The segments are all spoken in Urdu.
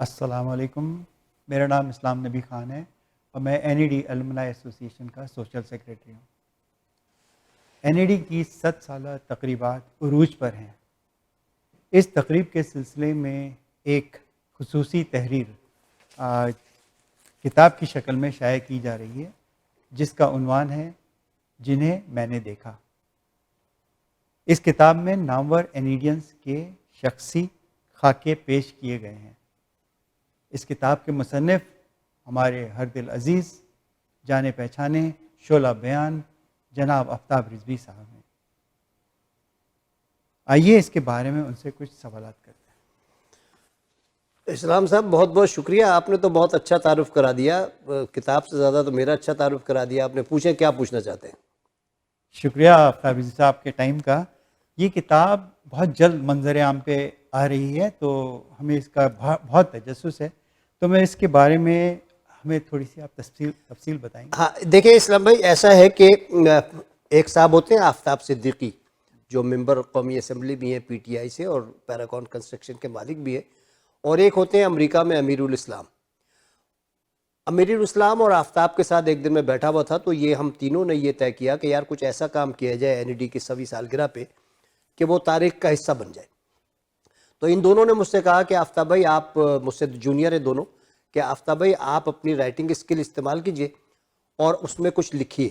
السلام علیکم، میرا نام اسلام نبی خان ہے اور میں این ای ڈی الومنائی ایسوسی ایشن کا سوشل سیکریٹری ہوں۔ این ای ڈی کی 7 سالہ تقریبات عروج پر ہیں۔ اس تقریب کے سلسلے میں ایک خصوصی تحریر کتاب کی شکل میں شائع کی جا رہی ہے، جس کا عنوان ہے جنہیں میں نے دیکھا۔ اس کتاب میں نامور اینیڈینز کے شخصی خاکے پیش کیے گئے ہیں۔ اس کتاب کے مصنف ہمارے ہر دل عزیز، جانے پہچانے شعلہ بیان جناب آفتاب رضوی صاحب ہیں۔ آئیے اس کے بارے میں ان سے کچھ سوالات کرتے ہیں۔ اسلام صاحب بہت بہت شکریہ، آپ نے تو بہت اچھا تعارف کرا دیا، کتاب سے زیادہ تو میرا اچھا تعارف کرا دیا آپ نے۔ پوچھیں کیا پوچھنا چاہتے ہیں؟ شکریہ آفتاب رضوی صاحب کے ٹائم کا۔ یہ کتاب بہت جلد منظر عام پہ آ رہی ہے، تو ہمیں اس کا بہت تجسس ہے، تو میں اس کے بارے میں ہمیں تھوڑی سی آپ تفصیل بتائیں گے؟ ہاں دیکھیں اسلام بھائی، ایسا ہے کہ ایک صاحب ہوتے ہیں آفتاب صدیقی، جو ممبر قومی اسمبلی بھی ہیں پی ٹی آئی سے اور پیراکون کنسٹرکشن کے مالک بھی ہیں، اور ایک ہوتے ہیں امریکہ میں امیر الاسلام۔ امیر الاسلام اور آفتاب کے ساتھ ایک دن میں بیٹھا ہوا تھا، تو یہ ہم تینوں نے یہ طے کیا کہ یار کچھ ایسا کام کیا جائے این ای ڈی کی 100ویں سالگرہ پہ کہ وہ تاریخ کا حصہ بن جائے۔ تو ان دونوں نے مجھ سے کہا کہ آفتاب بھائی، آپ مجھ سے جونیئر ہیں دونوں، کہ آفتاب بھائی آپ اپنی رائٹنگ اسکل استعمال کیجئے اور اس میں کچھ لکھیے۔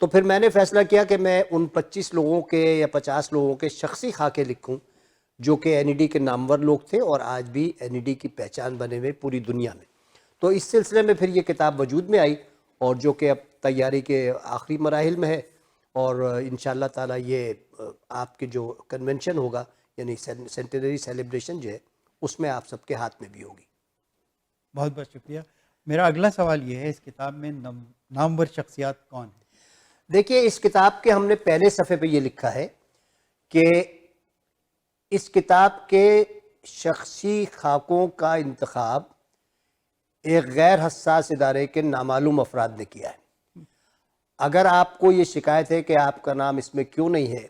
تو پھر میں نے فیصلہ کیا کہ میں ان 25 لوگوں کے یا 50 لوگوں کے شخصی خاکے لکھوں جو کہ این ای ڈی کے نامور لوگ تھے اور آج بھی این ای ڈی کی پہچان بنے ہوئے پوری دنیا میں۔ تو اس سلسلے میں پھر یہ کتاب وجود میں آئی، اور جو کہ اب تیاری کے آخری مراحل میں ہے، اور انشاءاللہ تعالی یہ آپ کے جو کنونشن ہوگا، یعنی سینٹنری سیلیبریشن جو ہے، اس میں آپ سب کے ہاتھ میں بھی ہوگی۔ بہت بہت شکریہ۔ میرا اگلا سوال یہ ہے، اس کتاب میں نامور شخصیات کون ہیں؟ دیکھیے، اس کتاب کے ہم نے پہلے صفحے پہ یہ لکھا ہے کہ اس کتاب کے شخصی خاکوں کا انتخاب ایک غیر حساس ادارے کے نامعلوم افراد نے کیا ہے۔ اگر آپ کو یہ شکایت ہے کہ آپ کا نام اس میں کیوں نہیں ہے،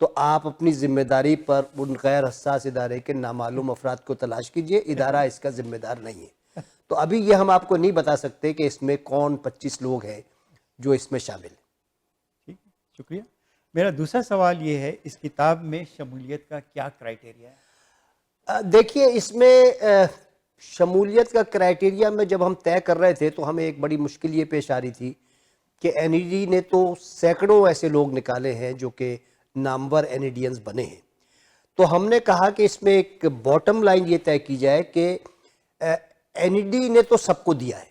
تو آپ اپنی ذمہ داری پر ان غیر حساس ادارے کے نامعلوم افراد کو تلاش کیجئے، ادارہ اس کا ذمہ دار نہیں ہے۔ تو ابھی یہ ہم آپ کو نہیں بتا سکتے کہ اس میں کون 25 لوگ ہیں جو اس میں شامل ہیں۔ ٹھیک ہے، شکریہ۔ میرا دوسرا سوال یہ ہے، اس کتاب میں شمولیت کا کیا کرائیٹیریا ہے؟ دیکھیے، اس میں شمولیت کا کرائیٹیریا میں جب ہم طے کر رہے تھے تو ہمیں ایک بڑی مشکل یہ پیش آ رہی تھی کہ این ای ڈی نے تو سینکڑوں ایسے لوگ نکالے ہیں جو کہ نامور این ای ڈینز بنے ہیں۔ تو ہم نے کہا کہ اس میں ایک باٹم لائن یہ طے کی جائے کہ این ای ڈی نے تو سب کو دیا ہے،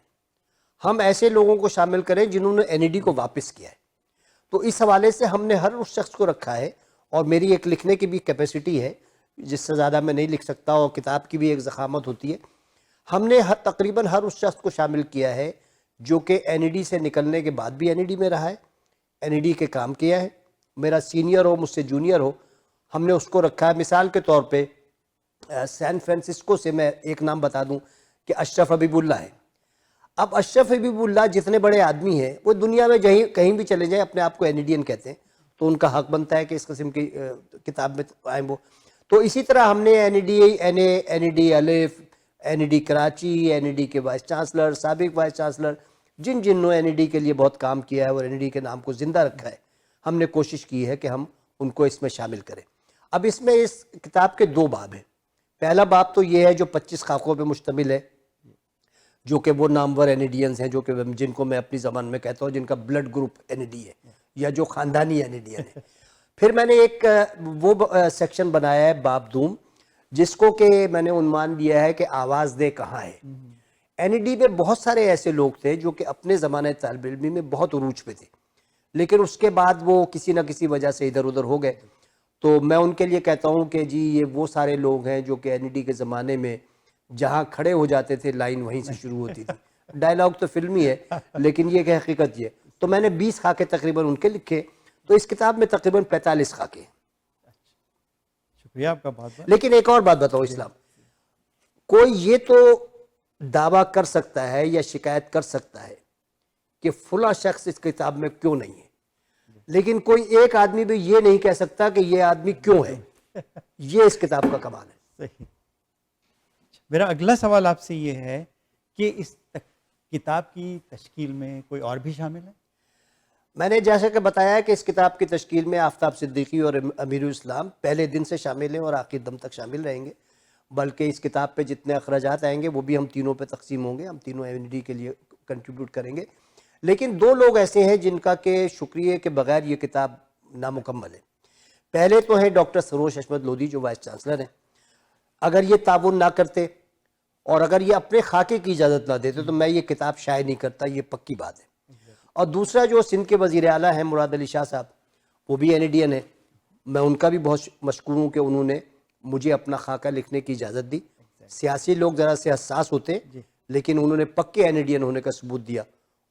ہم ایسے لوگوں کو شامل کریں جنہوں نے این ای ڈی کو واپس کیا ہے۔ تو اس حوالے سے ہم نے ہر اس شخص کو رکھا ہے، اور میری ایک لکھنے کی بھی کیپیسٹی ہے جس سے زیادہ میں نہیں لکھ سکتا، اور کتاب کی بھی ایک ضخامت ہوتی ہے۔ ہم نے تقریباً ہر اس شخص کو شامل کیا ہے جو کہ این ای ڈی سے نکلنے کے بعد بھی این ای ڈی میں رہا ہے، این ای ڈی کے کام کیا ہے، میرا سینئر ہو، مجھ سے جونیئر ہو، ہم نے اس کو رکھا ہے۔ مثال کے طور پہ سین فرانسسکو سے میں ایک نام بتا دوں کہ اشرف حبیب اللہ ہے۔ اب اشرف حبیب اللہ جتنے بڑے آدمی ہیں، وہ دنیا میں کہیں بھی چلے جائیں اپنے آپ کو این ای ڈین کہتے ہیں، تو ان کا حق بنتا ہے کہ اس قسم کی کتاب میں آئیں وہ۔ تو اسی طرح ہم نے N E D N A, N E D الف، N E D Karachi, N E D کے وائس چانسلر، سابق وائس چانسلر، جنہوں نے این ای ڈی کے لیے بہت کام کیا ہے اور این ای ڈی کے نام کو زندہ رکھا ہے، ہم نے کوشش کی ہے کہ ہم ان کو اس میں شامل کریں۔ اب اس میں اس کتاب کے 2 باب ہیں۔ پہلا باب تو یہ ہے جو 25 خاکوں پہ مشتمل ہے، جو کہ وہ نامور این ای ڈینز ہیں، جو کہ جن کو میں اپنی زبان میں کہتا ہوں جن کا blood group N E D ہے، یا جو خاندانی این ای ڈی ہے۔ پھر میں نے ایک وہ سیکشن بنایا ہے باب دوم، جس کو کہ میں نے عنوان دیا ہے کہ آواز دے کہاں ہے۔ این ای ڈی میں بہت سارے ایسے لوگ تھے جو کہ اپنے زمانہ طالب علمی میں بہت عروج پہ تھے، لیکن اس کے بعد وہ کسی نہ کسی وجہ سے ادھر ادھر ہو گئے۔ تو میں ان کے لیے کہتا ہوں کہ جی یہ وہ سارے لوگ ہیں جو کہ این ای ڈی کے زمانے میں جہاں کھڑے ہو جاتے تھے لائن وہیں سے شروع ہوتی تھی۔ ڈائلاگ تو فلمی ہے، لیکن یہ کہ حقیقت یہ ہے۔ تو میں نے 20 خاکے تقریباً ان کے لکھے، تو اس کتاب میں تقریباً 45 خاکے ہیں۔ شکریہ آپ کا بہت بہت۔ لیکن ایک اور بات بتاؤ اسلام، کوئی یہ تو دعویٰ کر سکتا ہے یا شکایت کر سکتا ہے کہ فلاں شخص اس کتاب میں کیوں نہیں ہے، لیکن کوئی ایک آدمی بھی یہ نہیں کہہ سکتا کہ یہ آدمی کیوں ہے۔ یہ اس کتاب کا کمال ہے۔ صحیح۔ میرا اگلا سوال آپ سے یہ ہے کہ اس کتاب کی تشکیل میں کوئی اور بھی شامل ہے؟ میں نے جیسا کہ بتایا کہ اس کتاب کی تشکیل میں آفتاب صدیقی اور امیر الاسلام پہلے دن سے شامل ہیں اور آخر دم تک شامل رہیں گے، بلکہ اس کتاب پہ جتنے اخراجات آئیں گے وہ بھی ہم تینوں پہ تقسیم ہوں گے، ہم تینوں NED کے لیے کنٹریبیوٹ کریں گے. لیکن دو لوگ ایسے ہیں جن کا کہ شکریہ کے بغیر یہ کتاب نامکمل ہے. پہلے تو ہیں ڈاکٹر سروش احمد لودھی جو وائس چانسلر ہیں. اگر یہ تعاون نہ کرتے اور اگر یہ اپنے خاکے کی اجازت نہ دیتے تو میں یہ کتاب شائع نہیں کرتا، یہ پکی بات ہے. اور دوسرا جو سندھ کے وزیر اعلیٰ ہیں مراد علی شاہ صاحب، وہ بھی NEDN ہیں. میں ان کا بھی بہت مشکور ہوں کہ انہوں نے مجھے اپنا خاکہ لکھنے کی اجازت دی. سیاسی لوگ ذرا سے حساس ہوتے لیکن انہوں نے پکے NEDN ہونے کا ثبوت دیا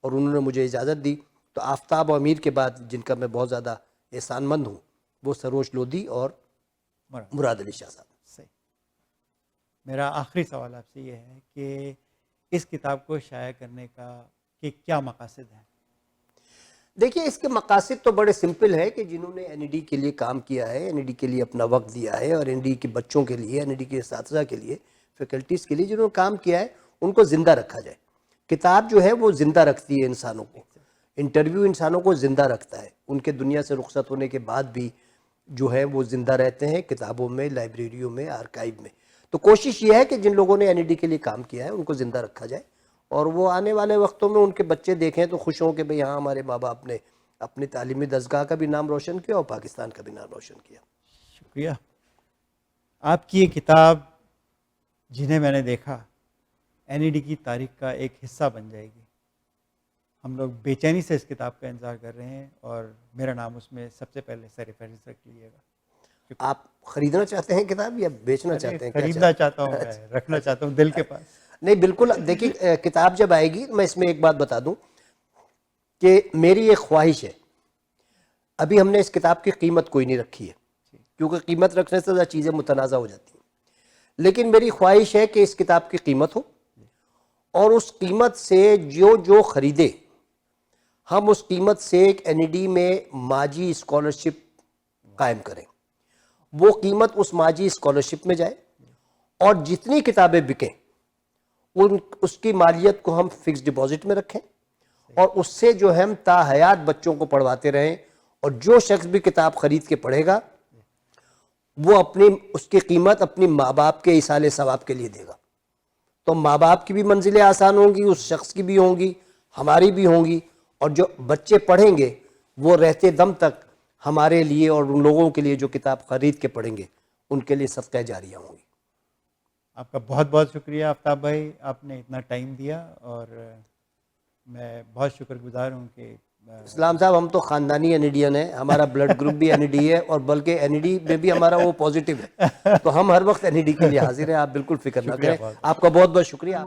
اور انہوں نے مجھے اجازت دی. تو آفتاب و امیر کے بعد جن کا میں بہت زیادہ احسان مند ہوں وہ سروش لودھی اور مراد علی شاہ صاحب. صحیح. میرا آخری سوال آپ سے یہ ہے کہ اس کتاب کو شائع کرنے کا کہ کیا مقاصد ہیں؟ دیکھیے اس کے مقاصد تو بڑے سمپل ہے کہ جنہوں نے NED کے لیے کام کیا ہے، NED کے لیے اپنا وقت دیا ہے اور NED کے بچوں کے لیے، NED کے اساتذہ کے لیے، فیکلٹیز کے لیے جنہوں نے کام کیا ہے ان کو زندہ رکھا جائے. کتاب جو ہے وہ زندہ رکھتی ہے انسانوں کو، انٹرویو انسانوں کو زندہ رکھتا ہے. ان کے دنیا سے رخصت ہونے کے بعد بھی جو ہے وہ زندہ رہتے ہیں کتابوں میں، لائبریریوں میں، آرکائیو میں. تو کوشش یہ ہے کہ جن لوگوں نے NED کے لیے کام کیا ہے ان کو زندہ رکھا جائے اور وہ آنے والے وقتوں میں ان کے بچے دیکھیں تو خوش ہوں کہ بھئی ہاں ہمارے ماں باپ نے اپنی تعلیمی دستگاہ کا بھی نام روشن کیا اور پاکستان کا بھی نام روشن کیا. شکریہ. آپ کی یہ کتاب جنہیں میں نے دیکھا NED کی تاریخ کا ایک حصہ بن جائے گی. ہم لوگ بے چینی سے اس کتاب کا انتظار کر رہے ہیں اور میرا نام اس میں سب سے پہلے سر فہرست رکھ لیجیے گا. آپ خریدنا چاہتے ہیں کتاب یا بیچنا چاہتے ہیں؟ خریدنا چاہتا ہوں، میں رکھنا چاہتا ہوں دل کے پاس. نہیں بالکل. دیکھیے کتاب جب آئے گی میں اس میں ایک بات بتا دوں کہ میری ایک خواہش ہے، ابھی ہم نے اس کتاب کی قیمت کوئی نہیں رکھی ہے کیونکہ قیمت رکھنے سے زیادہ چیزیں متنازع ہو جاتی ہیں، لیکن میری خواہش ہے کہ اس کتاب کی قیمت ہو اور اس قیمت سے جو خریدے ہم اس قیمت سے ایک NED میں ماجی اسکالرشپ قائم کریں. وہ قیمت اس ماجی اسکالرشپ میں جائے اور جتنی کتابیں بکیں اس کی مالیت کو ہم فکس ڈپازٹ میں رکھیں اور اس سے جو ہم تا حیات بچوں کو پڑھواتے رہیں اور جو شخص بھی کتاب خرید کے پڑھے گا وہ اس کی قیمت اپنی ماں باپ کے ایصال ثواب کے لیے دے گا. تو ماں باپ کی بھی منزلیں آسان ہوں گی، اس شخص کی بھی ہوں گی، ہماری بھی ہوں گی، اور جو بچے پڑھیں گے وہ رہتے دم تک ہمارے لیے اور ان لوگوں کے لیے جو کتاب خرید کے پڑھیں گے ان کے لیے صدقہ جاریہ ہوں گی. آپ کا بہت بہت شکریہ آفتاب بھائی، آپ نے اتنا ٹائم دیا اور میں بہت شکر گزار ہوں کہ اسلام صاحب ہم تو خاندانی NEDN ہیں، ہمارا بلڈ گروپ بھی NED ہے اور بلکہ NED میں بھی ہمارا وہ پازیٹیو ہے، تو ہم ہر وقت NED کے لیے حاضر ہیں. آپ بالکل فکر نہ کریں. آپ کا بہت بہت شکریہ.